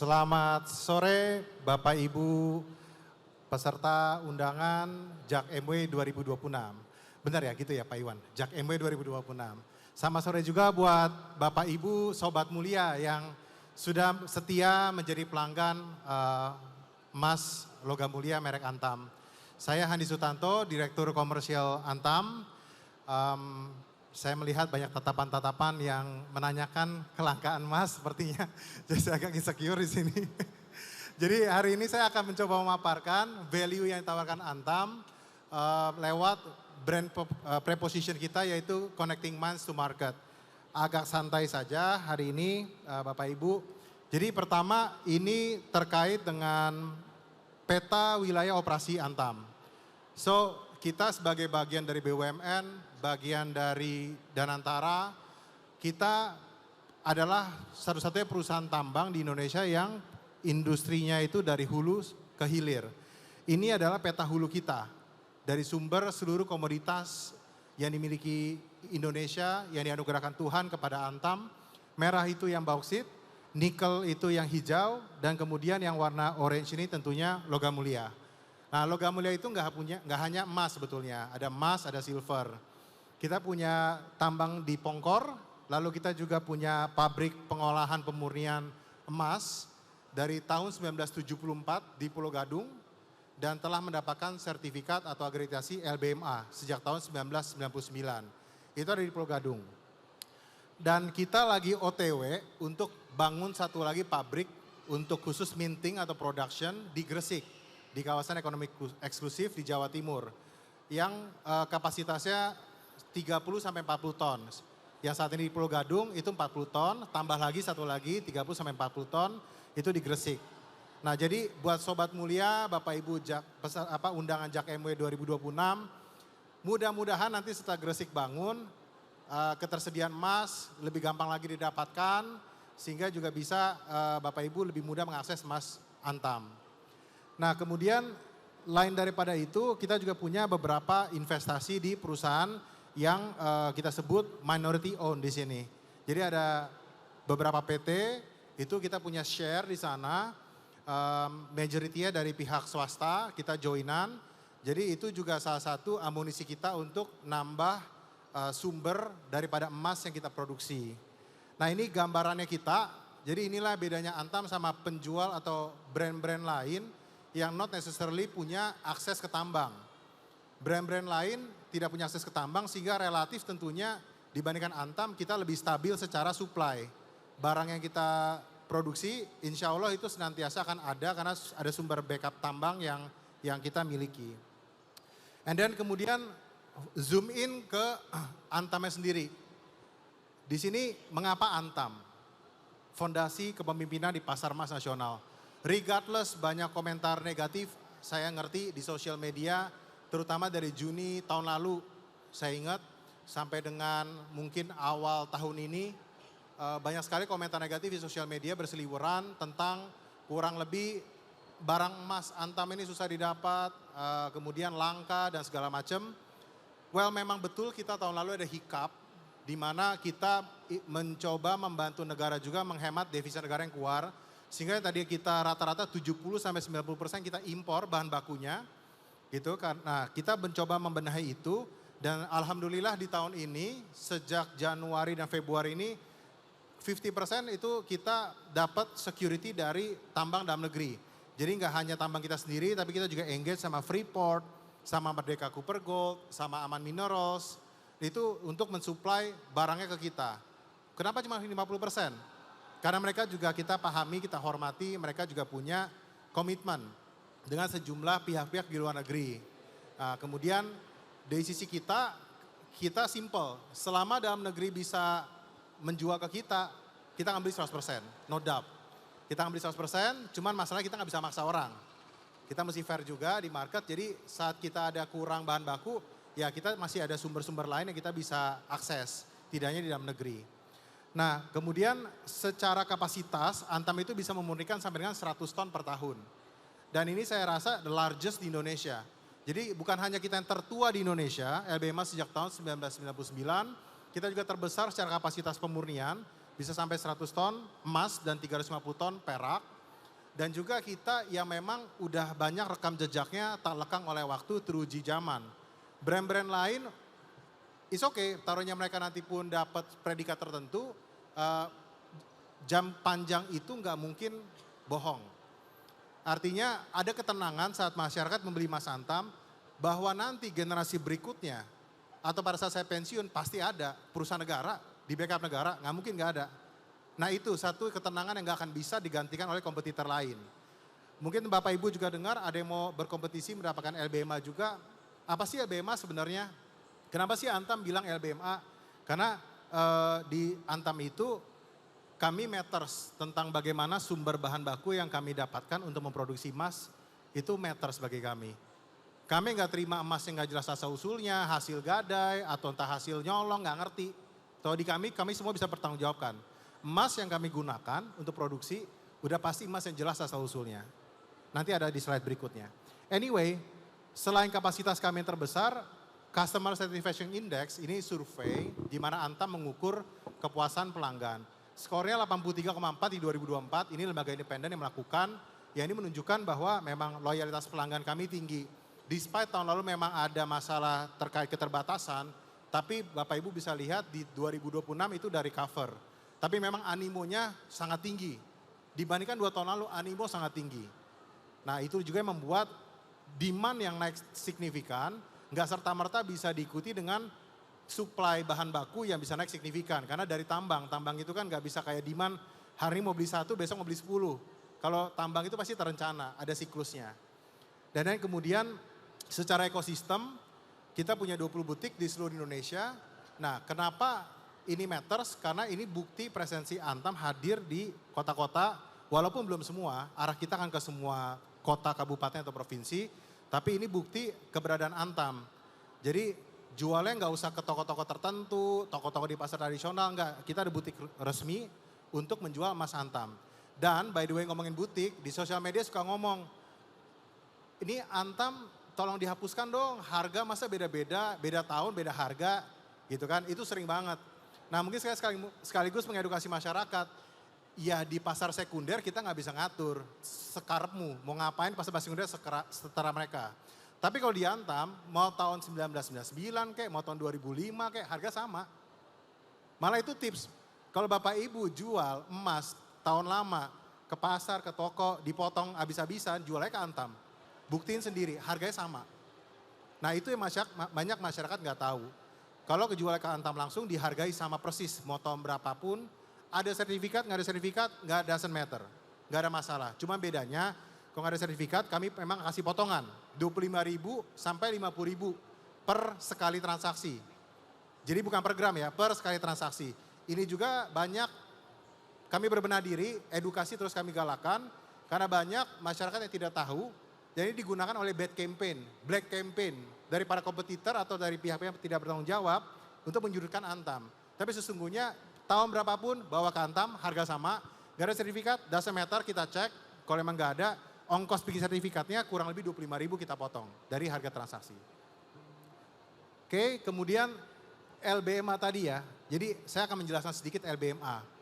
Selamat sore Bapak Ibu peserta undangan JAK MW 2026. Benar ya gitu ya Pak Iwan, JAK MW 2026. Sama sore juga buat Bapak Ibu Sobat Mulia yang sudah setia menjadi pelanggan emas logam mulia merek Antam. Saya Handi Sutanto, Direktur Komersial Antam. Saya melihat banyak tatapan-tatapan yang menanyakan kelangkaan emas sepertinya. Jadi saya agak insecure di sini. Jadi hari ini saya akan mencoba memaparkan value yang ditawarkan Antam lewat brand preposition kita yaitu Connecting Minds to Market. Agak santai saja hari ini Bapak Ibu. Jadi pertama ini terkait dengan peta wilayah operasi Antam. So kita sebagai bagian dari BUMN, bagian dari Danantara, kita adalah satu-satunya perusahaan tambang di Indonesia yang industrinya itu dari hulu ke hilir. Ini adalah peta hulu kita, dari sumber seluruh komoditas yang dimiliki Indonesia, yang dianugerahkan Tuhan kepada Antam. Merah itu yang bauksit, nikel itu yang hijau, dan kemudian yang warna orange ini tentunya logam mulia. Nah, logam mulia itu nggak hanya emas sebetulnya, ada emas, ada silver. Kita punya tambang di Pongkor, lalu kita juga punya pabrik pengolahan pemurnian emas dari tahun 1974 di Pulau Gadung dan telah mendapatkan sertifikat atau akreditasi LBMA sejak tahun 1999. Itu ada di Pulau Gadung. Dan kita lagi OTW untuk bangun satu lagi pabrik untuk khusus minting atau production di Gresik, di kawasan ekonomi eksklusif di Jawa Timur yang kapasitasnya 30-40 ton. Yang saat ini di Pulau Gadung itu 40 ton, tambah lagi satu lagi 30-40 ton itu di Gresik. Nah jadi buat Sobat Mulia, Bapak Ibu undangan JAK MW 2026, mudah-mudahan nanti setelah Gresik bangun, ketersediaan emas lebih gampang lagi didapatkan, sehingga juga bisa Bapak Ibu lebih mudah mengakses emas Antam. Nah kemudian lain daripada itu kita juga punya beberapa investasi di perusahaan yang kita sebut minority owned di sini. Jadi ada beberapa PT itu kita punya share di sana, majority-nya dari pihak swasta kita joinan. Jadi itu juga salah satu amunisi kita untuk nambah sumber daripada emas yang kita produksi. Nah ini gambarannya kita, jadi inilah bedanya Antam sama penjual atau brand-brand lain yang not necessarily punya akses ke tambang. Brand-brand lain tidak punya akses ke tambang sehingga relatif tentunya dibandingkan Antam kita lebih stabil secara supply. Barang yang kita produksi insya Allah itu senantiasa akan ada karena ada sumber backup tambang yang kita miliki. And then kemudian zoom in ke Antamnya sendiri. Di sini mengapa Antam? Fondasi kepemimpinan di pasar emas nasional. Regardless banyak komentar negatif, saya ngerti di sosial media, terutama dari Juni tahun lalu, saya ingat sampai dengan mungkin awal tahun ini, banyak sekali komentar negatif di sosial media berseliweran tentang kurang lebih barang emas Antam ini susah didapat, kemudian langka dan segala macam. Well memang betul kita tahun lalu ada hiccup, di mana kita mencoba membantu negara juga menghemat devisa negara yang keluar. Sehingga tadi kita rata-rata 70-90% kita impor bahan bakunya gitu. Nah kita mencoba membenahi itu dan alhamdulillah di tahun ini sejak Januari dan Februari ini 50% itu kita dapat security dari tambang dalam negeri. Jadi nggak hanya tambang kita sendiri tapi kita juga engage sama Freeport, sama Merdeka Cooper Gold, sama Aman Minerals. Itu untuk mensuplai barangnya ke kita. Kenapa cuma 50%? Karena mereka juga kita pahami, kita hormati, mereka juga punya komitmen dengan sejumlah pihak-pihak di luar negeri. Nah, kemudian dari sisi kita simple. Selama dalam negeri bisa menjual ke kita ngambil 100%, no doubt. Kita ngambil 100%, cuman masalahnya kita nggak bisa maksa orang. Kita mesti fair juga di market, jadi saat kita ada kurang bahan baku, ya kita masih ada sumber-sumber lain yang kita bisa akses, tidak hanya di dalam negeri. Nah kemudian secara kapasitas Antam itu bisa memurnikan sampai dengan 100 ton per tahun. Dan ini saya rasa the largest di Indonesia. Jadi bukan hanya kita yang tertua di Indonesia, LBMA sejak tahun 1999, kita juga terbesar secara kapasitas pemurnian, bisa sampai 100 ton emas dan 350 ton perak. Dan juga kita yang memang udah banyak rekam jejaknya tak lekang oleh waktu teruji zaman. Brand-brand lain, it's okay, taruhnya mereka nanti pun dapat predikat tertentu, jam panjang itu nggak mungkin bohong. Artinya ada ketenangan saat masyarakat membeli emas Antam, bahwa nanti generasi berikutnya, atau pada saat saya pensiun pasti ada perusahaan negara, di backup negara, nggak mungkin nggak ada. Nah itu satu ketenangan yang nggak akan bisa digantikan oleh kompetitor lain. Mungkin Bapak Ibu juga dengar ada yang mau berkompetisi mendapatkan LBMA juga. Apa sih LBMA sebenarnya? Kenapa sih Antam bilang LBMA? Karena di Antam itu kami matters tentang bagaimana sumber bahan baku yang kami dapatkan untuk memproduksi emas itu matters bagi kami. Kami nggak terima emas yang nggak jelas asal usulnya, hasil gadai atau entah hasil nyolong, nggak ngerti. Kalau di kami semua bisa bertanggungjawabkan. Emas yang kami gunakan untuk produksi udah pasti emas yang jelas asal usulnya. Nanti ada di slide berikutnya. Anyway, selain kapasitas kami yang terbesar, Customer Satisfaction Index ini survei di mana Antam mengukur kepuasan pelanggan. Skornya 83,4 di 2024, ini lembaga independen yang melakukan, ya ini menunjukkan bahwa memang loyalitas pelanggan kami tinggi. Despite tahun lalu memang ada masalah terkait keterbatasan, tapi Bapak Ibu bisa lihat di 2026 itu dari cover. Tapi memang animonya sangat tinggi. Dibandingkan 2 tahun lalu animo sangat tinggi. Nah itu juga yang membuat demand yang naik signifikan, nggak serta-merta bisa diikuti dengan supply bahan baku yang bisa naik signifikan. Karena dari tambang itu kan nggak bisa kayak demand hari ini mau beli 1, besok mau beli 10. Kalau tambang itu pasti terencana, ada siklusnya. Dan kemudian secara ekosistem kita punya 20 butik di seluruh Indonesia. Nah kenapa ini matters? Karena ini bukti presensi Antam hadir di kota-kota, walaupun belum semua, arah kita akan ke semua kota, kabupaten atau provinsi, tapi ini bukti keberadaan Antam. Jadi jualnya nggak usah ke toko-toko tertentu, toko-toko di pasar tradisional, nggak. Kita ada butik resmi untuk menjual emas Antam. Dan by the way ngomongin butik, di sosial media suka ngomong, ini Antam tolong dihapuskan dong, harga masa beda-beda, beda tahun, beda harga, gitu kan, itu sering banget. Nah mungkin saya sekaligus mengedukasi masyarakat, ya di pasar sekunder kita nggak bisa ngatur sekarepmu, mau ngapain pasar sekunder setara mereka. Tapi kalau di Antam, mau tahun 1999 kayak, mau tahun 2005 kayak, harga sama. Malah itu tips, kalau Bapak Ibu jual emas tahun lama ke pasar, ke toko, dipotong habis-habisan, jualnya ke Antam. Buktiin sendiri, harganya sama. Nah itu yang banyak masyarakat nggak tahu. Kalau kejual ke Antam langsung dihargai sama persis, mau tahun berapapun, ada sertifikat, nggak ada sertifikat, nggak doesn't matter. Nggak ada masalah, cuma bedanya kalau nggak ada sertifikat kami memang kasih potongan 25.000 sampai 50.000 per sekali transaksi. Jadi bukan per gram ya, per sekali transaksi. Ini juga banyak kami berbenah diri, edukasi terus kami galakan, karena banyak masyarakat yang tidak tahu, jadi digunakan oleh bad campaign, black campaign, dari para kompetitor atau dari pihak-pihak yang tidak bertanggung jawab untuk menjudutkan Antam. Tapi sesungguhnya tahun berapapun bawa ke Antam, harga sama, gak ada sertifikat, doesn't matter, kita cek, kalau memang gak ada, ongkos bikin sertifikatnya kurang lebih 25.000 kita potong dari harga transaksi. Oke, kemudian LBMA tadi ya, jadi saya akan menjelaskan sedikit LBMA.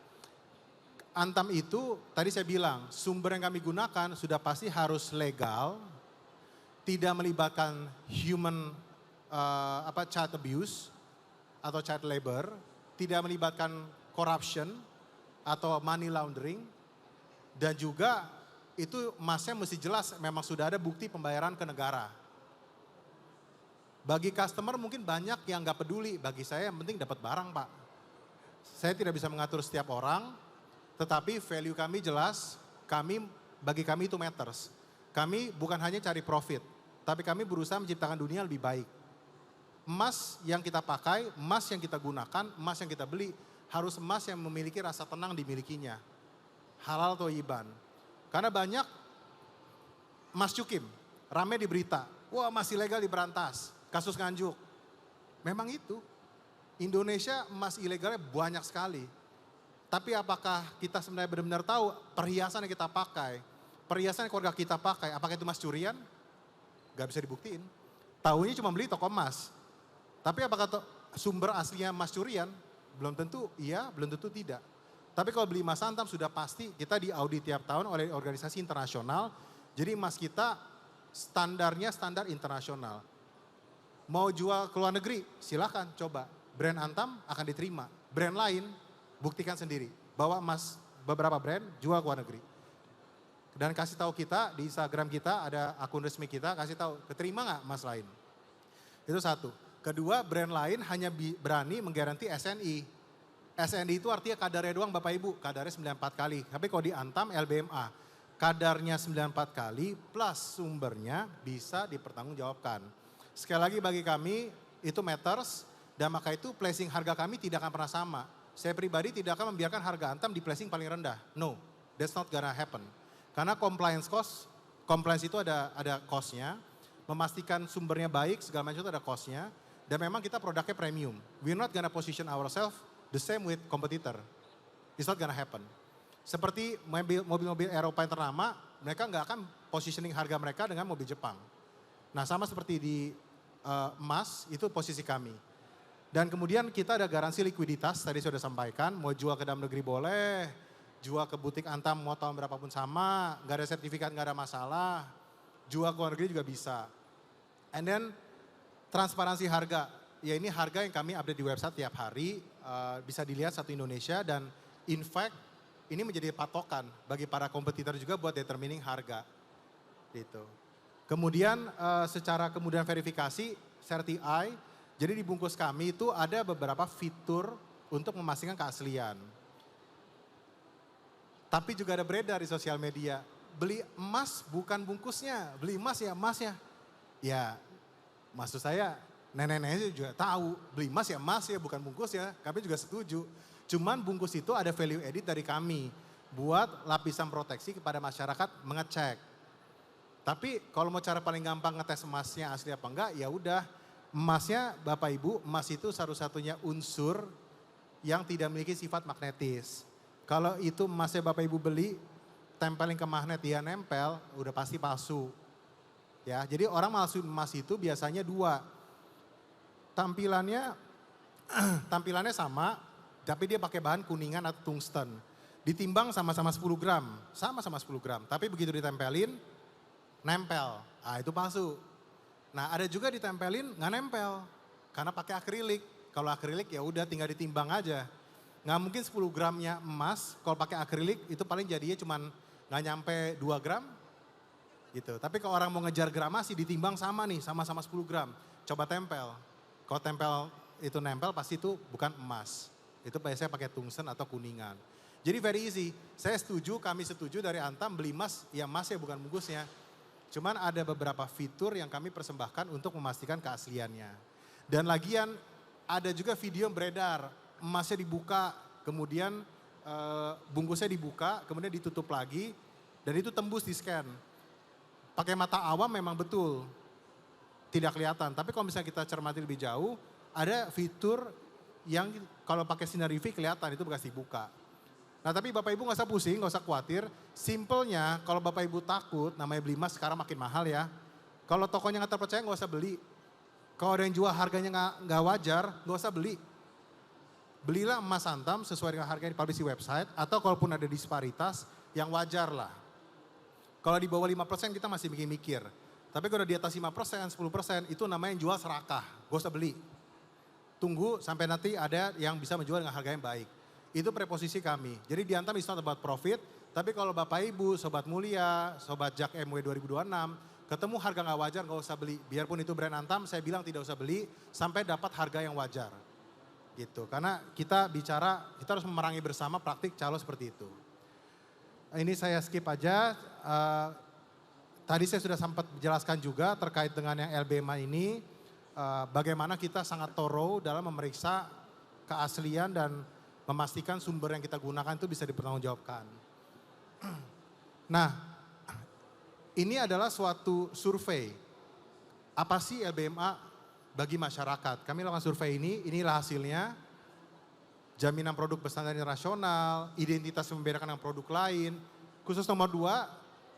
Antam itu tadi saya bilang sumber yang kami gunakan sudah pasti harus legal, tidak melibatkan human child abuse atau child labor, tidak melibatkan corruption atau money laundering, dan juga itu emasnya mesti jelas memang sudah ada bukti pembayaran ke negara. Bagi customer mungkin banyak yang nggak peduli, bagi saya yang penting dapat barang Pak. Saya tidak bisa mengatur setiap orang, tetapi value kami jelas, bagi kami itu matters. Kami bukan hanya cari profit, tapi kami berusaha menciptakan dunia lebih baik. Emas yang kita pakai, emas yang kita gunakan, emas yang kita beli, harus emas yang memiliki rasa tenang dimilikinya. Halal thayyiban. Karena banyak emas cukim, rame di berita, wah emas ilegal diberantas, kasus Nganjuk. Memang itu, Indonesia emas ilegalnya banyak sekali. Tapi apakah kita sebenarnya benar-benar tahu perhiasan yang kita pakai, perhiasan yang keluarga kita pakai, apakah itu emas curian? Gak bisa dibuktiin. Tahunya cuma beli toko emas. Tapi apakah sumber aslinya emas curian? Belum tentu iya, belum tentu tidak. Tapi kalau beli emas Antam sudah pasti kita diaudit tiap tahun oleh organisasi internasional. Jadi emas kita standarnya standar internasional. Mau jual ke luar negeri, silakan coba. Brand Antam akan diterima. Brand lain, buktikan sendiri. Bawa emas beberapa brand, jual ke luar negeri. Dan kasih tahu kita, di Instagram kita ada akun resmi kita, kasih tahu, keterima nggak emas lain. Itu satu. Kedua, brand lain hanya berani menggaranti SNI. SNI itu artinya kadarnya doang Bapak Ibu, kadarnya 94 kali. Tapi kalau di Antam LBMA, kadarnya 94 kali plus sumbernya bisa dipertanggungjawabkan. Sekali lagi bagi kami itu matters dan maka itu placing harga kami tidak akan pernah sama. Saya pribadi tidak akan membiarkan harga Antam di placing paling rendah. No, that's not gonna happen. Karena compliance itu ada cost-nya, memastikan sumbernya baik segala macam itu ada cost-nya. Dan memang kita produknya premium. We're not gonna position ourselves the same with competitor. It's not gonna happen. Seperti mobil-mobil Eropa yang ternama, mereka nggak akan positioning harga mereka dengan mobil Jepang. Nah sama seperti di emas, itu posisi kami. Dan kemudian kita ada garansi likuiditas, tadi sudah sampaikan, mau jual ke dalam negeri boleh, jual ke butik Antam mau tahun berapapun sama, nggak ada sertifikat, nggak ada masalah, jual ke luar negeri juga bisa. And then transparansi harga. Ya ini harga yang kami update di website tiap hari, bisa dilihat satu Indonesia dan in fact ini menjadi patokan bagi para kompetitor juga buat determining harga. Gitu. Kemudian secara kemudian verifikasi, CertiEye, jadi di bungkus kami itu ada beberapa fitur untuk memastikan keaslian. Tapi juga ada beredar di sosial media, beli emas bukan bungkusnya, beli emas ya emasnya. Ya maksud saya, nenek-nenek juga tahu, beli emas ya bukan bungkus ya, kami juga setuju. Cuman bungkus itu ada value edit dari kami, buat lapisan proteksi kepada masyarakat mengecek. Tapi kalau mau cara paling gampang ngetes emasnya asli apa enggak, ya udah emasnya Bapak Ibu, emas itu satu-satunya unsur yang tidak memiliki sifat magnetis. Kalau itu emasnya Bapak Ibu beli, tempelin ke magnet dia nempel, udah pasti palsu. Ya, jadi orang malsuin emas itu biasanya dua. Tampilannya sama, tapi dia pakai bahan kuningan atau tungsten. Ditimbang sama-sama 10 gram, sama-sama 10 gram. Tapi begitu ditempelin, nempel. Ah itu palsu. Nah ada juga ditempelin nggak nempel, karena pakai akrilik. Kalau akrilik ya udah tinggal ditimbang aja. Nggak mungkin 10 gramnya emas, kalau pakai akrilik itu paling jadinya cuman nggak nyampe 2 gram. Gitu. Tapi kalau orang mau ngejar gramasi ditimbang sama nih, sama-sama 10 gram. Coba tempel. Kalau tempel itu nempel pasti itu bukan emas. Itu biasanya pakai tungsten atau kuningan. Jadi very easy. Saya setuju, kami setuju dari Antam beli emas, ya emas ya bukan bungkusnya. Cuman ada beberapa fitur yang kami persembahkan untuk memastikan keasliannya. Dan lagian ada juga video yang beredar, emasnya dibuka, kemudian bungkusnya dibuka, kemudian ditutup lagi, dan itu tembus di scan. Pakai mata awam memang betul, tidak kelihatan. Tapi kalau misalnya kita cermati lebih jauh, ada fitur yang kalau pakai sinar UV kelihatan itu bekas dibuka. Nah tapi Bapak Ibu nggak usah pusing, nggak usah khawatir. Simpelnya kalau Bapak Ibu takut, namanya beli emas sekarang makin mahal ya. Kalau tokonya nggak terpercaya nggak usah beli. Kalau ada yang jual harganya nggak wajar, nggak usah beli. Belilah emas Antam sesuai dengan harga yang dipublish di website. Atau kalaupun ada disparitas, yang wajar lah. Kalau di bawah 5% kita masih mikir-mikir. Tapi kalau di atas 5%, 10% itu namanya yang jual serakah, gak usah beli. Tunggu sampai nanti ada yang bisa menjual dengan harga yang baik. Itu preposisi kami. Jadi di Antam is not about profit, tapi kalau Bapak Ibu, Sobat Mulia, Sobat Jak MW 2026, ketemu harga gak wajar gak usah beli. Biarpun itu brand Antam, saya bilang tidak usah beli sampai dapat harga yang wajar. Gitu. Karena kita bicara, kita harus memerangi bersama praktik calo seperti itu. Ini saya skip aja. Tadi saya sudah sempat menjelaskan juga terkait dengan yang LBMA ini, bagaimana kita sangat thorough dalam memeriksa keaslian dan memastikan sumber yang kita gunakan itu bisa dipertanggungjawabkan. Nah, ini adalah suatu survei. Apa sih LBMA bagi masyarakat? Kami lakukan survei ini, inilah hasilnya. Jaminan produk berstandar internasional, identitas membedakan dengan produk lain. Khusus nomor 2,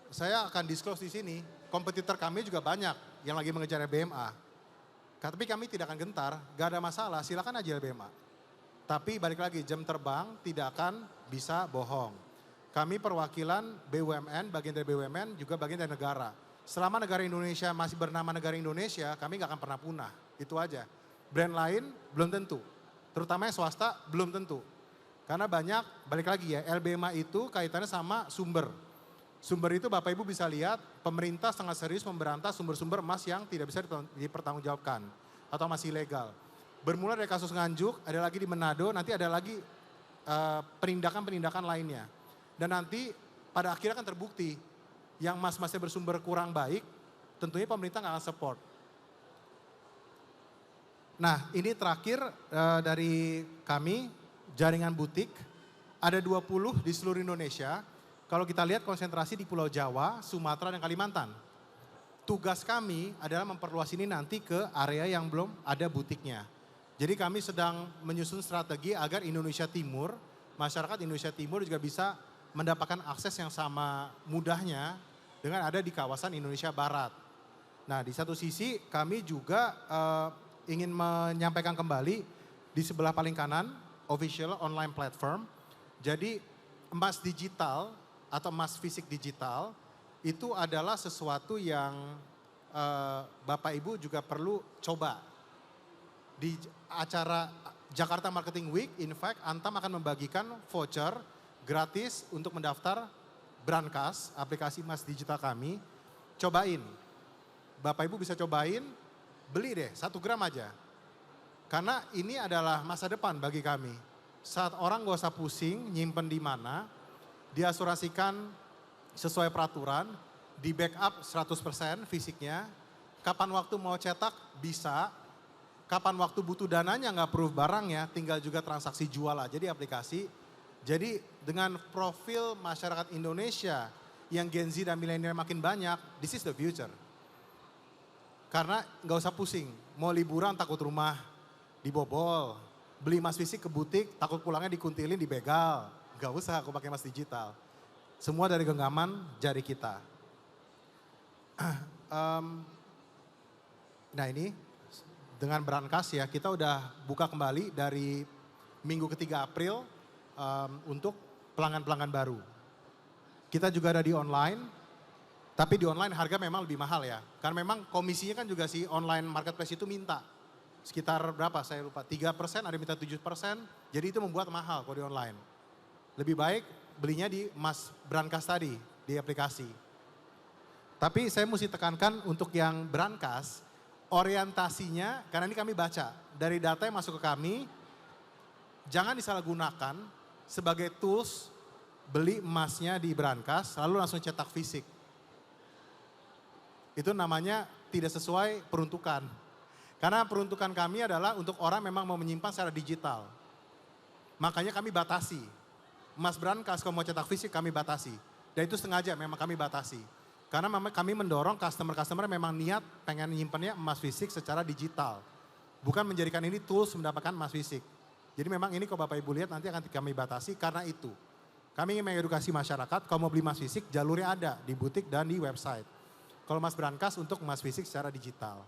saya akan disclose di sini, kompetitor kami juga banyak yang lagi mengejar LBMA. Tapi kami tidak akan gentar, gak ada masalah, silakan aja LBMA. Tapi balik lagi, jam terbang tidak akan bisa bohong. Kami perwakilan BUMN, bagian dari BUMN, juga bagian dari negara. Selama negara Indonesia masih bernama negara Indonesia, kami nggak akan pernah punah. Itu aja. Brand lain belum tentu. Terutama yang swasta belum tentu. Karena banyak, balik lagi ya, LBMA itu kaitannya sama sumber. Sumber itu Bapak Ibu bisa lihat, pemerintah sangat serius memberantas sumber-sumber emas yang tidak bisa dipertanggungjawabkan atau masih ilegal. Bermula dari kasus Nganjuk, ada lagi di Manado, nanti ada lagi penindakan-penindakan lainnya. Dan nanti pada akhirnya akan terbukti yang emas-emasnya bersumber kurang baik, tentunya pemerintah nggak akan support. Nah ini terakhir dari kami, jaringan butik, ada 20 di seluruh Indonesia. Kalau kita lihat konsentrasi di Pulau Jawa, Sumatera, dan Kalimantan. Tugas kami adalah memperluas ini nanti ke area yang belum ada butiknya. Jadi kami sedang menyusun strategi agar Indonesia Timur, masyarakat Indonesia Timur juga bisa mendapatkan akses yang sama mudahnya dengan ada di kawasan Indonesia Barat. Nah di satu sisi kami juga ingin menyampaikan kembali di sebelah paling kanan, official online platform. Jadi emas digital atau emas fisik digital itu adalah sesuatu yang Bapak Ibu juga perlu coba. Di acara Jakarta Marketing Week, in fact Antam akan membagikan voucher gratis untuk mendaftar Brankas, aplikasi emas digital kami. Cobain, Bapak Ibu bisa cobain, beli deh 1 gram aja. Karena ini adalah masa depan bagi kami. Saat orang gak usah pusing, nyimpen di mana, diasuransikan sesuai peraturan, di backup 100% fisiknya, kapan waktu mau cetak bisa, kapan waktu butuh dananya nggak perlu barangnya, tinggal juga transaksi jual aja di aplikasi. Jadi dengan profil masyarakat Indonesia yang Gen Z dan milenial makin banyak, this is the future. Karena nggak usah pusing, mau liburan takut rumah dibobol, beli emas fisik ke butik takut pulangnya dikuntilin, dibegal. Nggak usah aku pakai emas digital. Semua dari genggaman jari kita. Nah ini. Dengan Brankas ya, kita udah buka kembali dari minggu ketiga April untuk pelanggan-pelanggan baru. Kita juga ada di online, tapi di online harga memang lebih mahal ya. Karena memang komisinya kan juga si online marketplace itu minta. Sekitar berapa saya lupa, 3%, ada yang minta 7%, jadi itu membuat mahal kalau di online. Lebih baik belinya di emas Brankas tadi, di aplikasi. Tapi saya mesti tekankan untuk yang Brankas, orientasinya, karena ini kami baca, dari data yang masuk ke kami, jangan disalahgunakan sebagai tools beli emasnya di Brankas, lalu langsung cetak fisik. Itu namanya tidak sesuai peruntukan. Karena peruntukan kami adalah untuk orang memang mau menyimpan secara digital. Makanya kami batasi. Emas Brankas kalau mau cetak fisik kami batasi. Dan itu sengaja memang kami batasi. Karena memang kami mendorong customer-customer memang niat pengen nyimpannya emas fisik secara digital. Bukan menjadikan ini tools mendapatkan emas fisik. Jadi memang ini kalau Bapak Ibu lihat nanti akan kami batasi karena itu. Kami ingin mengedukasi masyarakat kalau mau beli emas fisik jalurnya ada di butik dan di website. Kalau emas Brankas untuk emas fisik secara digital.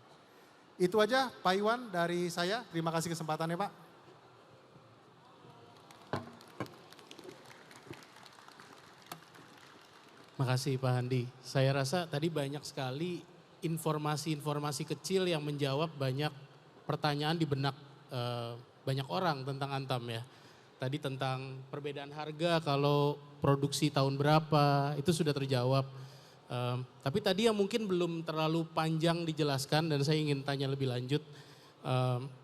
Itu aja Pak Iwan dari saya. Terima kasih kesempatannya Pak. Makasih Pak Handi. Saya rasa tadi banyak sekali informasi-informasi kecil yang menjawab banyak pertanyaan di benak banyak orang tentang Antam ya. Tadi tentang perbedaan harga kalau produksi tahun berapa, itu sudah terjawab. Tapi tadi yang mungkin belum terlalu panjang dijelaskan dan saya ingin tanya lebih lanjut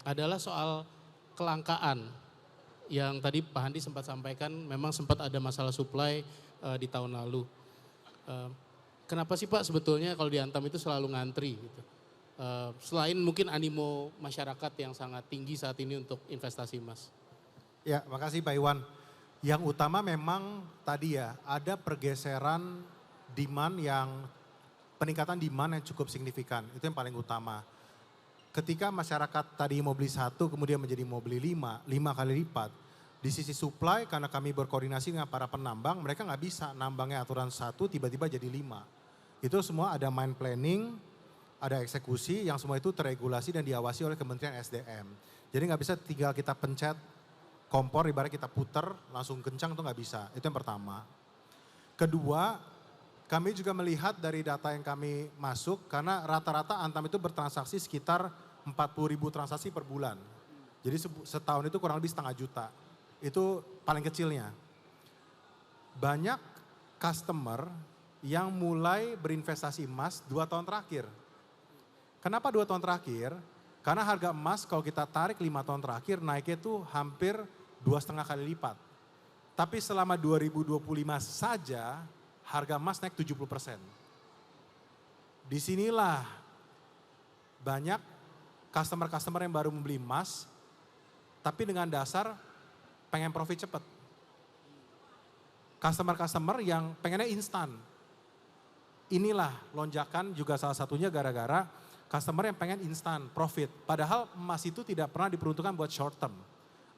adalah soal kelangkaan. Yang tadi Pak Handi sempat sampaikan memang sempat ada masalah supply di tahun lalu. Kenapa sih Pak sebetulnya kalau di Antam itu selalu ngantri gitu? Selain mungkin animo masyarakat yang sangat tinggi saat ini untuk investasi emas. Ya, makasih Pak Iwan. Yang utama memang tadi ya, ada pergeseran demand peningkatan demand yang cukup signifikan. Itu yang paling utama. Ketika masyarakat tadi mau beli 1 kemudian menjadi mau beli 5 kali lipat. Di sisi supply karena kami berkoordinasi dengan para penambang, mereka nggak bisa nambangnya aturan 1 tiba-tiba jadi 5. Itu semua ada mine planning, ada eksekusi yang semua itu terregulasi dan diawasi oleh Kementerian SDM. Jadi nggak bisa tinggal kita pencet kompor ibarat kita puter langsung kencang tuh nggak bisa. Itu yang pertama. Kedua, kami juga melihat dari data yang kami masuk karena rata-rata Antam itu bertransaksi sekitar 40.000 transaksi per bulan. Jadi setahun itu kurang lebih 0,5 juta. Itu paling kecilnya. Banyak customer yang mulai berinvestasi emas 2 tahun terakhir. Kenapa 2 tahun terakhir? Karena harga emas kalau kita tarik 5 tahun terakhir naiknya itu hampir 2,5 kali lipat. Tapi selama 2025 saja harga emas naik 70%. Disinilah banyak customer-customer yang baru membeli emas, tapi dengan dasar pengen profit cepat. Customer-customer yang pengennya instan. Inilah lonjakan juga salah satunya gara-gara customer yang pengen instan profit. Padahal emas itu tidak pernah diperuntukkan buat short term.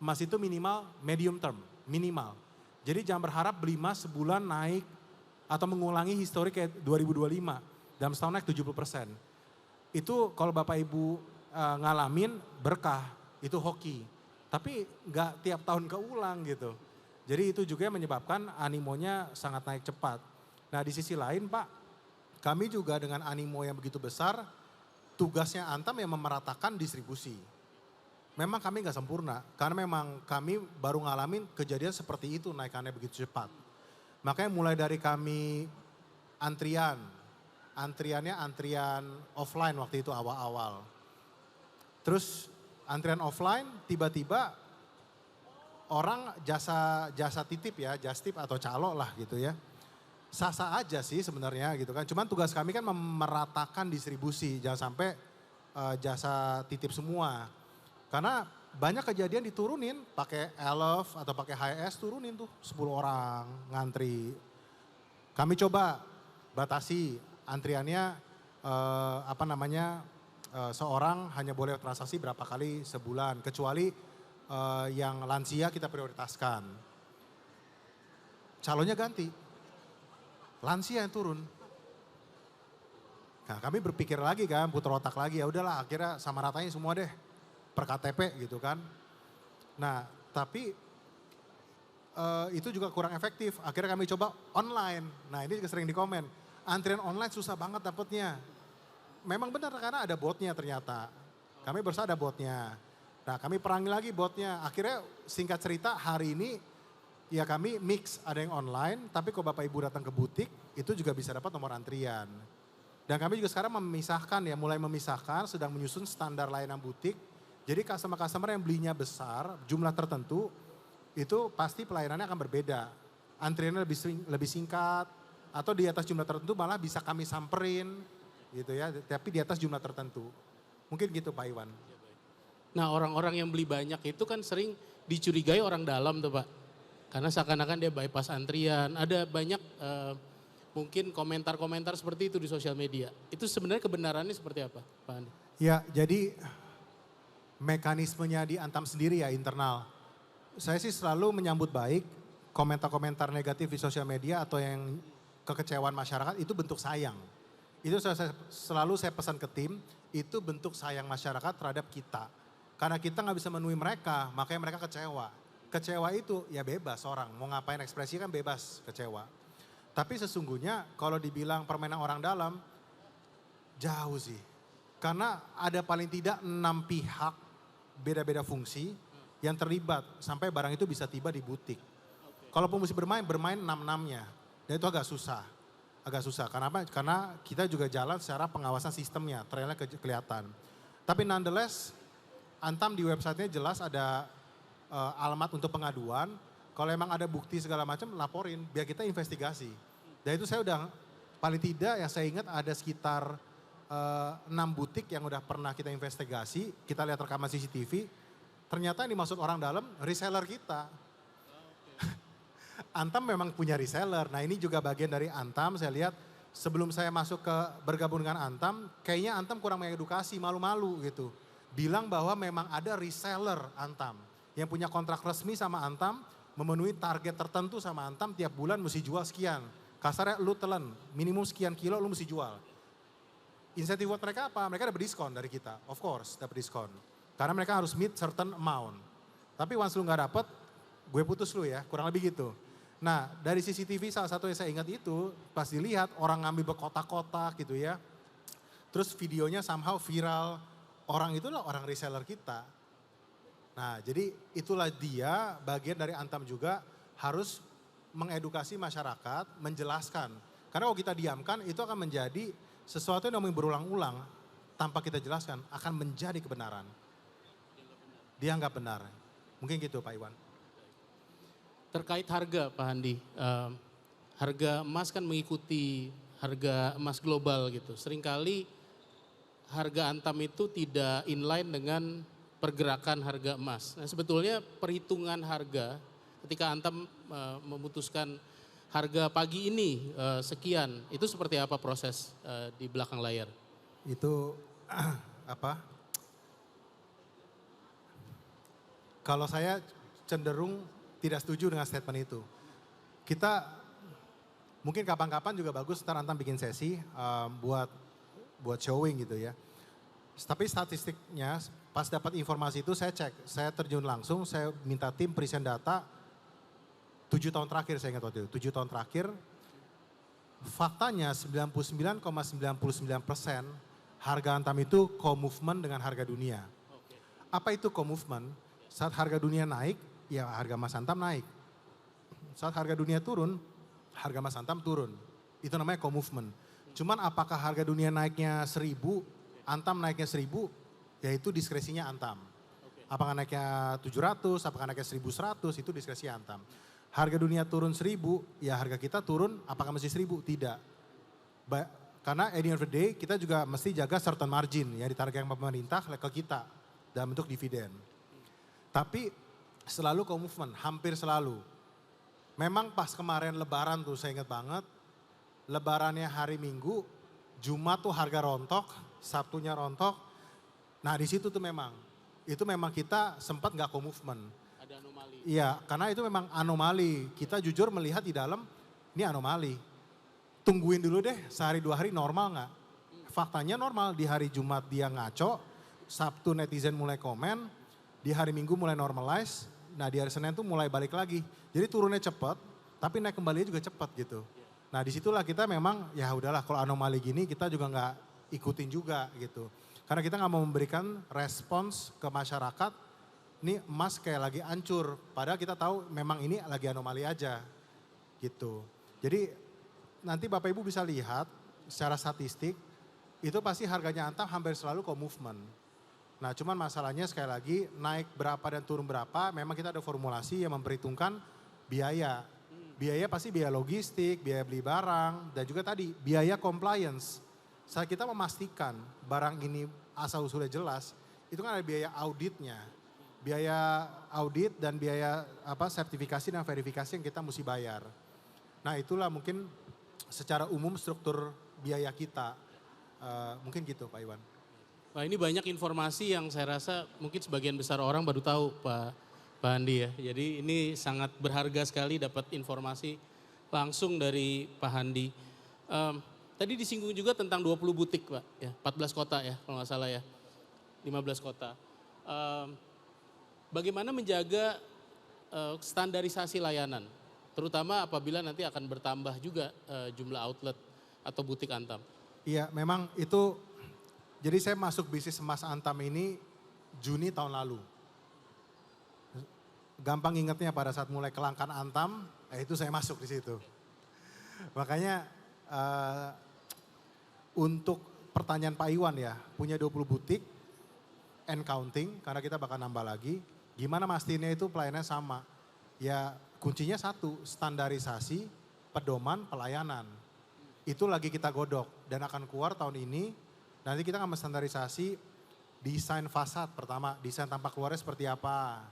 Emas itu minimal medium term, minimal. Jadi jangan berharap beli emas sebulan naik atau mengulangi histori kayak 2025. Dalam setahun naik 70%. Itu kalau Bapak Ibu ngalamin berkah, itu hoki. Tapi nggak tiap tahun keulang gitu. Jadi itu juga yang menyebabkan animonya sangat naik cepat. Nah di sisi lain Pak, kami juga dengan animo yang begitu besar, tugasnya Antam yang memeratakan distribusi. Memang kami nggak sempurna, karena memang kami baru ngalamin kejadian seperti itu naikannya begitu cepat. Makanya mulai dari kami antriannya antrian offline waktu itu awal-awal. Terus antrian offline tiba-tiba orang jasa titip ya, jastip atau calo lah gitu ya. Sah-sah aja sih sebenarnya gitu kan. Cuman tugas kami kan memeratakan distribusi, jangan sampai jasa titip semua. Karena banyak kejadian diturunin pakai Elf atau pakai HIS turunin tuh 10 orang ngantri. Kami coba batasi antriannya seorang hanya boleh transaksi berapa kali sebulan. Kecuali yang lansia kita prioritaskan. Calonnya ganti. Lansia yang turun. Nah kami berpikir lagi kan, putar otak lagi, ya udahlah akhirnya sama ratanya semua deh per KTP gitu kan. Nah tapi itu juga kurang efektif, akhirnya kami coba online. Nah ini juga sering di komen, antrian online susah banget dapetnya. Memang benar karena ada botnya ternyata, kami berusaha ada botnya. Nah kami perangi lagi botnya, akhirnya singkat cerita hari ini ya kami mix, ada yang online, tapi kalau Bapak Ibu datang ke butik, itu juga bisa dapat nomor antrian. Dan kami juga sekarang mulai memisahkan, sedang menyusun standar layanan butik. Jadi customer-customer yang belinya besar, jumlah tertentu, itu pasti pelayanannya akan berbeda. Antriannya lebih singkat, atau di atas jumlah tertentu malah bisa kami samperin, gitu ya, tapi di atas jumlah tertentu. Mungkin gitu Pak Iwan. Nah orang-orang yang beli banyak itu kan sering dicurigai orang dalam tuh Pak. Karena seakan-akan dia bypass antrian. Ada banyak mungkin komentar-komentar seperti itu di sosial media. Itu sebenarnya kebenarannya seperti apa Pak Andi? Ya jadi mekanismenya di Antam sendiri ya internal. Saya sih selalu menyambut baik komentar-komentar negatif di sosial media atau yang kekecewaan masyarakat itu bentuk sayang. Itu selalu saya pesan ke tim, itu bentuk sayang masyarakat terhadap kita. Karena kita nggak bisa memenuhi mereka, makanya mereka kecewa. Kecewa itu ya bebas orang, mau ngapain ekspresi kan bebas kecewa. Tapi sesungguhnya kalau dibilang permainan orang dalam, jauh sih. Karena ada paling tidak 6 pihak, beda-beda fungsi yang terlibat sampai barang itu bisa tiba di butik. Kalaupun mesti bermain 6-6-nya. Dan itu agak susah. Agak susah, kenapa? Karena kita juga jalan secara pengawasan sistemnya, trailnya kelihatan. Tapi nonetheless, Antam di websitenya jelas ada alamat untuk pengaduan. Kalau emang ada bukti segala macam, laporin, biar kita investigasi. Dan itu saya udah, paling tidak yang saya ingat ada sekitar 6 butik yang udah pernah kita investigasi, kita lihat rekaman CCTV, ternyata yang dimaksud orang dalam reseller kita. Antam memang punya reseller. Nah ini juga bagian dari Antam. Saya lihat sebelum saya masuk ke bergabung dengan Antam, kayaknya Antam kurang mengedukasi, malu-malu gitu. Bilang bahwa memang ada reseller Antam yang punya kontrak resmi sama Antam, memenuhi target tertentu sama Antam, tiap bulan mesti jual sekian. Kasarnya lu telan, minimum sekian kilo lu mesti jual. Insentif buat mereka apa? Mereka dapat diskon dari kita, of course dapat diskon. Karena mereka harus meet certain amount. Tapi once lu gak dapet, gue putus lu ya, kurang lebih gitu. Nah dari CCTV salah satu yang saya ingat itu, pas dilihat orang ngambil berkotak-kotak gitu ya. Terus videonya somehow viral, orang itulah orang reseller kita. Nah jadi itulah dia bagian dari Antam juga harus mengedukasi masyarakat, menjelaskan. Karena kalau kita diamkan itu akan menjadi sesuatu yang namanya berulang-ulang tanpa kita jelaskan akan menjadi kebenaran. Dianggap benar. Mungkin gitu Pak Iwan. Terkait harga Pak Handi, harga emas kan mengikuti harga emas global gitu. Seringkali harga Antam itu tidak inline dengan pergerakan harga emas. Nah sebetulnya perhitungan harga ketika Antam memutuskan harga pagi ini sekian, itu seperti apa proses di belakang layar? Itu apa? Kalau saya cenderung tidak setuju dengan statement itu. Kita mungkin kapan-kapan juga bagus ntar Antam bikin sesi buat showing gitu ya. Tapi statistiknya pas dapat informasi itu saya cek, saya terjun langsung, saya minta tim present data 7 tahun terakhir saya ingat waktu itu, 7 tahun terakhir. Faktanya 99,99% harga Antam itu co-movement dengan harga dunia. Apa itu co-movement? Saat harga dunia naik, ya harga emas Antam naik. Saat harga dunia turun, harga emas Antam turun. Itu namanya co-movement. Cuman apakah harga dunia naiknya 1000, Antam naiknya 1000, ya itu diskresinya Antam. Apakah naiknya 700, apakah naiknya 1100, itu diskresi Antam. Harga dunia turun 1000, ya harga kita turun, apakah mesti 1000? Tidak. Karena at the end of the day, kita juga mesti jaga certain margin, ya ditargetkan pemerintah ke kita dalam bentuk dividen. Tapi selalu co-movement, hampir selalu. Memang pas kemarin lebaran tuh saya ingat banget, lebarannya hari Minggu, Jumat tuh harga rontok, Sabtunya rontok. Nah di situ tuh memang, itu memang kita sempat nggak co-movement. Ada anomali. Iya, karena itu memang anomali. Kita jujur melihat di dalam, ini anomali. Tungguin dulu deh, sehari 2 hari normal nggak? Faktanya normal, di hari Jumat dia ngaco, Sabtu netizen mulai komen, di hari Minggu mulai normalize, nah di hari Senin tuh mulai balik lagi. Jadi turunnya cepat, tapi naik kembali juga cepat gitu. Nah disitulah kita memang ya udahlah kalau anomali gini kita juga nggak ikutin juga gitu. Karena kita nggak mau memberikan respons ke masyarakat, ini emas kayak lagi hancur. Padahal kita tahu memang ini lagi anomali aja gitu. Jadi nanti Bapak Ibu bisa lihat secara statistik, itu pasti harganya Antam hampir selalu co-movement. Nah cuman masalahnya sekali lagi naik berapa dan turun berapa memang kita ada formulasi yang memperhitungkan biaya. Biaya pasti biaya logistik, biaya beli barang dan juga tadi biaya compliance. Saat kita memastikan barang ini asal usulnya jelas itu kan ada biaya auditnya. Biaya audit dan biaya sertifikasi dan verifikasi yang kita mesti bayar. Nah itulah mungkin secara umum struktur biaya kita. Mungkin gitu Pak Iwan. Wah ini banyak informasi yang saya rasa mungkin sebagian besar orang baru tahu Pak Handi ya. Jadi ini sangat berharga sekali dapat informasi langsung dari Pak Handi. Tadi disinggung juga tentang 20 butik Pak, ya 14 kota ya kalau nggak salah ya, 15 kota. Bagaimana menjaga standarisasi layanan, terutama apabila nanti akan bertambah juga jumlah outlet atau butik Antam? Iya memang itu. Jadi saya masuk bisnis emas Antam ini Juni tahun lalu. Gampang ingatnya pada saat mulai kelangkaan Antam, itu saya masuk di situ. Makanya untuk pertanyaan Pak Iwan ya, punya 20 butik and counting karena kita bakal nambah lagi. Gimana mastinnya itu pelayanannya sama? Ya kuncinya satu, standarisasi, pedoman, pelayanan. Itu lagi kita godok dan akan keluar tahun ini. Nanti kita akan menstandarisasi desain fasad pertama, desain tampak luarnya seperti apa.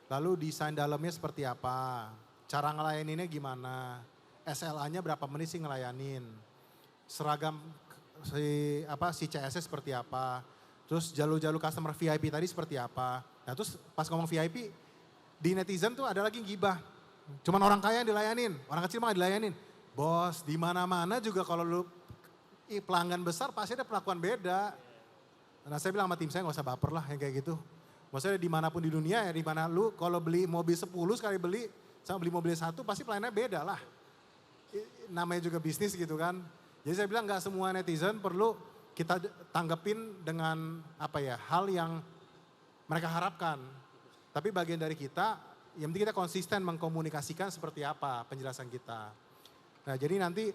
Lalu desain dalamnya seperti apa, cara ngelayaninnya gimana, SLA-nya berapa menit sih ngelayanin. Seragam si CS-nya seperti apa, terus jalur-jalur customer VIP tadi seperti apa. Nah terus pas ngomong VIP, di netizen tuh ada lagi yang gibah. Cuman orang kaya yang dilayanin, orang kecil mah dilayanin. Bos, di mana-mana juga kalau lu pelanggan besar pasti ada perlakuan beda. Nah saya bilang sama tim saya nggak usah baper lah yang kayak gitu. Maksudnya dimanapun di dunia ya, dimana lu kalau beli mobil 10 sekali beli sama beli mobil satu pasti pelayanannya beda lah. Namanya juga bisnis gitu kan. Jadi saya bilang nggak semua netizen perlu kita tanggepin dengan apa ya, hal yang mereka harapkan. Tapi bagian dari kita, yang penting kita konsisten mengkomunikasikan seperti apa penjelasan kita. Nah jadi nanti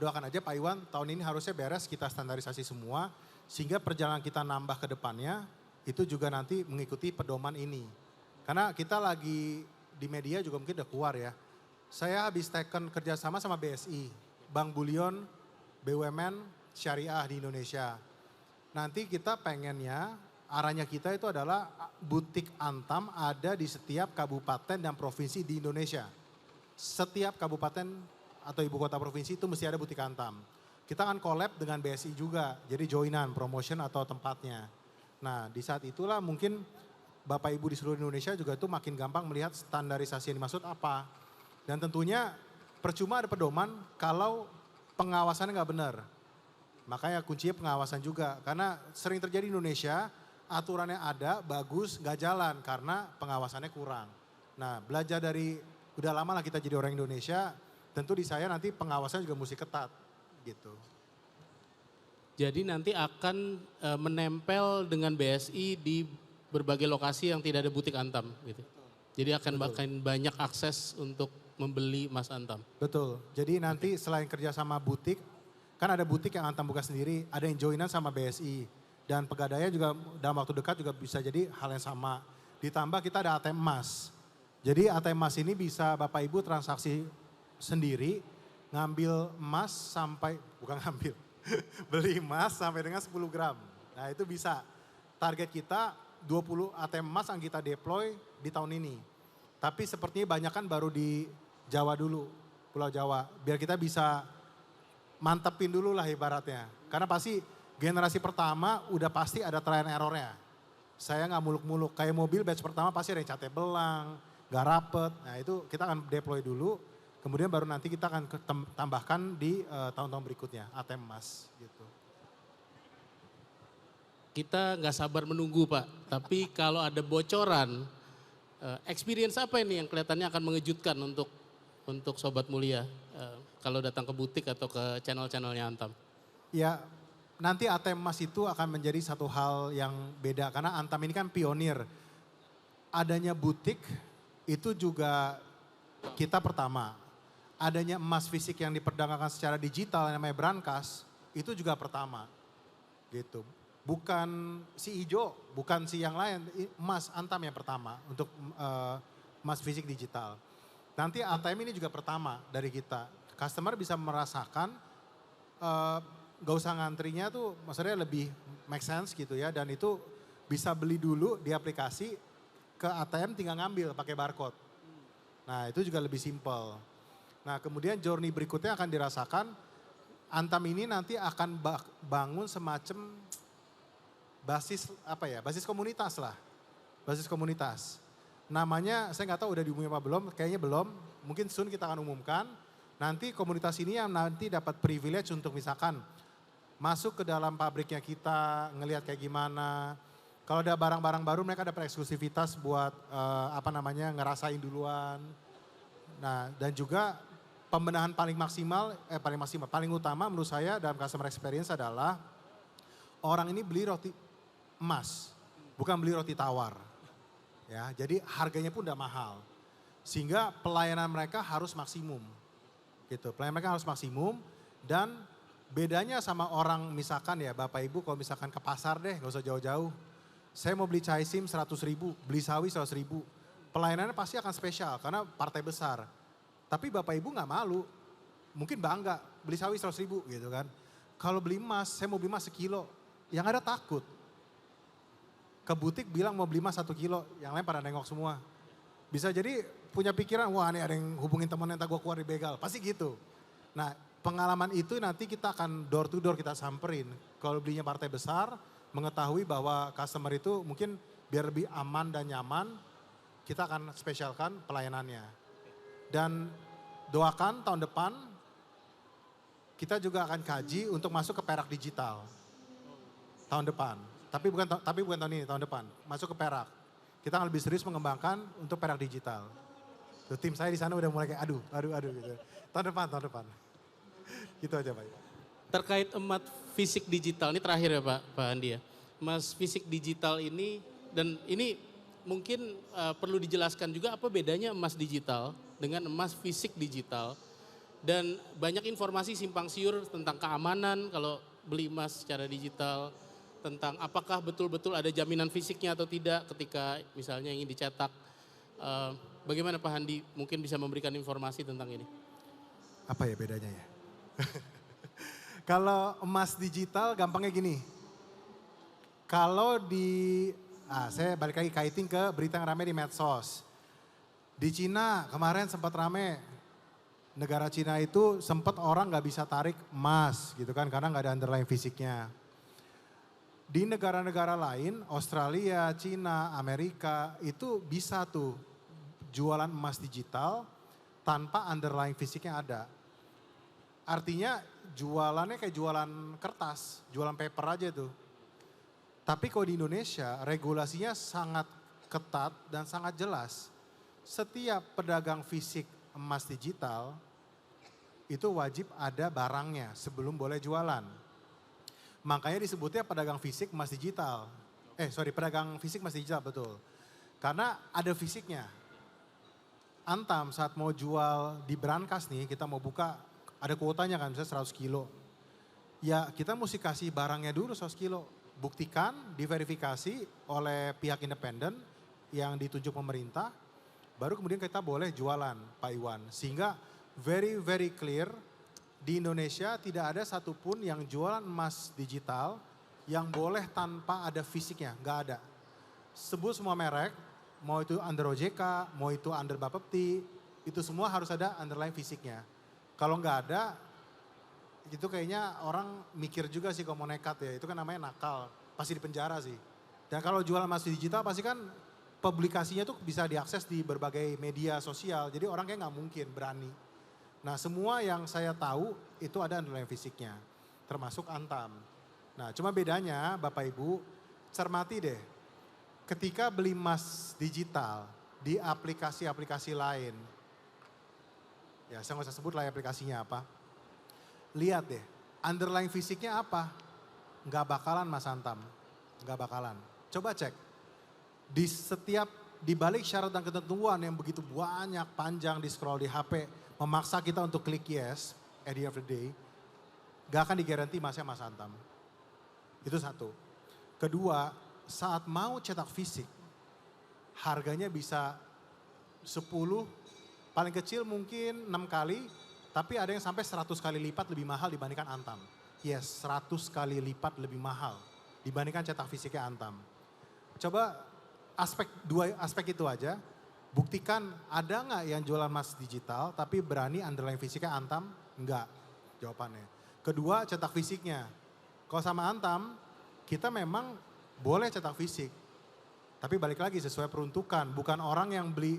doakan aja Pak Iwan, tahun ini harusnya beres kita standarisasi semua. Sehingga perjalanan kita nambah ke depannya, itu juga nanti mengikuti pedoman ini. Karena kita lagi di media juga mungkin udah keluar ya. Saya habis teken kerjasama sama BSI, Bank Bulion, BUMN, Syariah di Indonesia. Nanti kita pengennya, arahnya kita itu adalah butik Antam ada di setiap kabupaten dan provinsi di Indonesia. Setiap kabupaten atau ibu kota provinsi itu mesti ada butik Antam. Kita akan collab dengan BSI juga, jadi joinan, promotion atau tempatnya. Nah di saat itulah mungkin Bapak Ibu di seluruh Indonesia juga itu makin gampang melihat standarisasi yang dimaksud apa. Dan tentunya percuma ada pedoman kalau pengawasannya nggak benar. Makanya kuncinya pengawasan juga, karena sering terjadi di Indonesia aturannya ada, bagus, nggak jalan karena pengawasannya kurang. Nah belajar dari, udah lama lah kita jadi orang Indonesia, tentu di saya nanti pengawasan juga mesti ketat gitu. Jadi nanti akan menempel dengan BSI di berbagai lokasi yang tidak ada butik Antam gitu. Jadi akan banyak akses untuk membeli emas Antam. Betul, jadi nanti selain kerja sama butik, kan ada butik yang Antam buka sendiri, ada yang joinan sama BSI. Dan Pegadaian juga dalam waktu dekat juga bisa jadi hal yang sama. Ditambah kita ada ATM emas. Jadi ATM emas ini bisa Bapak Ibu transaksi sendiri, ngambil emas sampai, bukan ngambil, beli emas sampai dengan 10 gram. Nah itu bisa. Target kita 20 ATM emas yang kita deploy di tahun ini. Tapi sepertinya banyak kan baru di Jawa dulu, Pulau Jawa. Biar kita bisa mantepin dulu lah ibaratnya. Karena pasti generasi pertama udah pasti ada trial and errornya. Saya nggak muluk-muluk, kayak mobil batch pertama pasti ada yang catnya belang, nggak rapet. Nah itu kita akan deploy dulu, kemudian baru nanti kita akan tambahkan di tahun-tahun berikutnya, ATM emas gitu. Kita nggak sabar menunggu Pak, tapi kalau ada bocoran, experience apa ini yang kelihatannya akan mengejutkan untuk Sobat Mulia kalau datang ke butik atau ke channel-channelnya Antam? Ya nanti ATM emas itu akan menjadi satu hal yang beda karena Antam ini kan pionir. Adanya butik itu juga kita pertama. Adanya emas fisik yang diperdagangkan secara digital yang namanya brankas itu juga pertama. Gitu. Bukan si ijo, bukan si yang lain, emas Antam yang pertama untuk emas fisik digital. Nanti ATM ini juga pertama dari kita. Customer bisa merasakan gak usah ngantrinya tuh maksudnya lebih make sense gitu ya. Dan itu bisa beli dulu di aplikasi, ke ATM tinggal ngambil pakai barcode. Nah itu juga lebih simple. Nah kemudian journey berikutnya akan dirasakan, Antam ini nanti akan bangun semacam basis apa ya, basis komunitas lah. Basis komunitas. Namanya saya nggak tahu udah diumumin apa belum, kayaknya belum. Mungkin soon kita akan umumkan. Nanti komunitas ini yang nanti dapat privilege untuk misalkan masuk ke dalam pabriknya kita, ngelihat kayak gimana. Kalau ada barang-barang baru mereka dapat eksklusivitas buat ngerasain duluan. Nah dan juga pembenahan paling utama menurut saya dalam customer experience adalah orang ini beli roti emas, bukan beli roti tawar. Ya, jadi harganya pun udah mahal. Sehingga pelayanan mereka harus maksimum. Gitu, pelayanan mereka harus maksimum dan bedanya sama orang misalkan ya Bapak Ibu kalau misalkan ke pasar deh, gak usah jauh-jauh. Saya mau beli chai sim 100 ribu, beli sawi 100 ribu. Pelayanannya pasti akan spesial karena partai besar. Tapi Bapak Ibu gak malu, mungkin bangga beli sawi 100 ribu gitu kan. Kalau beli emas, saya mau beli emas sekilo, yang ada takut. Ke butik bilang mau beli emas 1 kilo, yang lain pada nengok semua. Bisa jadi punya pikiran, wah ini ada yang hubungin temen yang tak gue keluar di begal, pasti gitu. Nah pengalaman itu nanti kita akan door to door kita samperin. Kalau belinya partai besar, mengetahui bahwa customer itu mungkin biar lebih aman dan nyaman, kita akan spesialkan pelayanannya. Dan doakan tahun depan, kita juga akan kaji untuk masuk ke perak digital. Tahun depan. Tapi bukan tahun ini, tahun depan. Masuk ke perak. Kita akan lebih serius mengembangkan untuk perak digital. Tuh, tim saya di sana udah mulai kayak aduh gitu. Tahun depan. Gitu aja Pak. Terkait emas fisik digital, ini terakhir ya Pak Andi ya. Emas fisik digital ini, dan ini mungkin perlu dijelaskan juga apa bedanya emas digital dengan emas fisik digital. Dan banyak informasi simpang siur tentang keamanan kalau beli emas secara digital, tentang apakah betul-betul ada jaminan fisiknya atau tidak ketika misalnya ingin dicetak. Bagaimana Pak Handi mungkin bisa memberikan informasi tentang ini? Apa ya bedanya ya? Kalau emas digital gampangnya gini. Kalau saya balik lagi kaiting ke berita yang rame di medsos. Di Cina kemarin sempat rame, negara Cina itu sempat orang nggak bisa tarik emas gitu kan karena nggak ada underlying fisiknya. Di negara-negara lain, Australia, Cina, Amerika itu bisa tuh jualan emas digital tanpa underlying fisiknya ada. Artinya jualannya kayak jualan kertas, jualan paper aja tuh. Tapi kalau di Indonesia regulasinya sangat ketat dan sangat jelas. Setiap pedagang fisik emas digital itu wajib ada barangnya sebelum boleh jualan. Makanya disebutnya pedagang fisik emas digital. Pedagang fisik emas digital betul. Karena ada fisiknya. Antam saat mau jual di brankas nih, kita mau buka, ada kuotanya kan, misalnya 100 kilo. Ya kita mesti kasih barangnya dulu 100 kilo. Buktikan, diverifikasi oleh pihak independen yang ditunjuk pemerintah. Baru kemudian kita boleh jualan Pak Iwan. Sehingga very very clear. Di Indonesia tidak ada satupun yang jualan emas digital yang boleh tanpa ada fisiknya, nggak ada. Sebut semua merek, mau itu under OJK, mau itu under Bapepti, itu semua harus ada underlying fisiknya. Kalau nggak ada, itu kayaknya orang mikir juga sih kalau mau nekat ya, itu kan namanya nakal, pasti dipenjara sih. Dan kalau jualan emas digital pasti kan publikasinya tuh bisa diakses di berbagai media sosial, jadi orang kayak nggak mungkin berani. Nah semua yang saya tahu itu ada underlying fisiknya, termasuk Antam. Nah cuma bedanya Bapak Ibu, cermati deh. Ketika beli emas digital di aplikasi-aplikasi lain, ya saya nggak usah sebut lah aplikasinya apa. Lihat deh, underlying fisiknya apa? Nggak bakalan Mas Antam, nggak bakalan. Coba cek, di balik syarat dan ketentuan yang begitu banyak, panjang di scroll di HP, memaksa kita untuk klik yes at the end of the day, gak akan digaranti emasnya Mas Antam. Itu satu. Kedua, saat mau cetak fisik, harganya bisa 10, paling kecil mungkin 6 kali, tapi ada yang sampai 100 kali lipat lebih mahal dibandingkan Antam. Yes, 100 kali lipat lebih mahal dibandingkan cetak fisiknya Antam. Coba dua aspek itu aja. Buktikan ada nggak yang jualan emas digital tapi berani underlying fisiknya Antam? Enggak jawabannya. Kedua cetak fisiknya. Kalau sama Antam kita memang boleh cetak fisik. Tapi balik lagi sesuai peruntukan. Bukan orang yang beli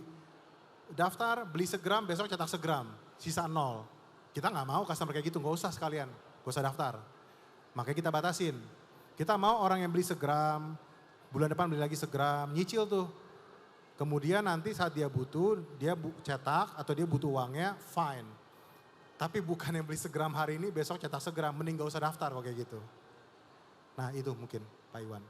daftar beli segram besok cetak segram. Sisa 0. Kita nggak mau customer kayak gitu, nggak usah sekalian. Nggak usah daftar. Makanya kita batasin. Kita mau orang yang beli segram, bulan depan beli lagi segram, nyicil tuh. Kemudian nanti saat dia butuh, dia cetak atau dia butuh uangnya, fine. Tapi bukan yang beli segram hari ini, besok cetak segram, mending gak usah daftar kayak gitu. Nah itu mungkin Pak Iwan.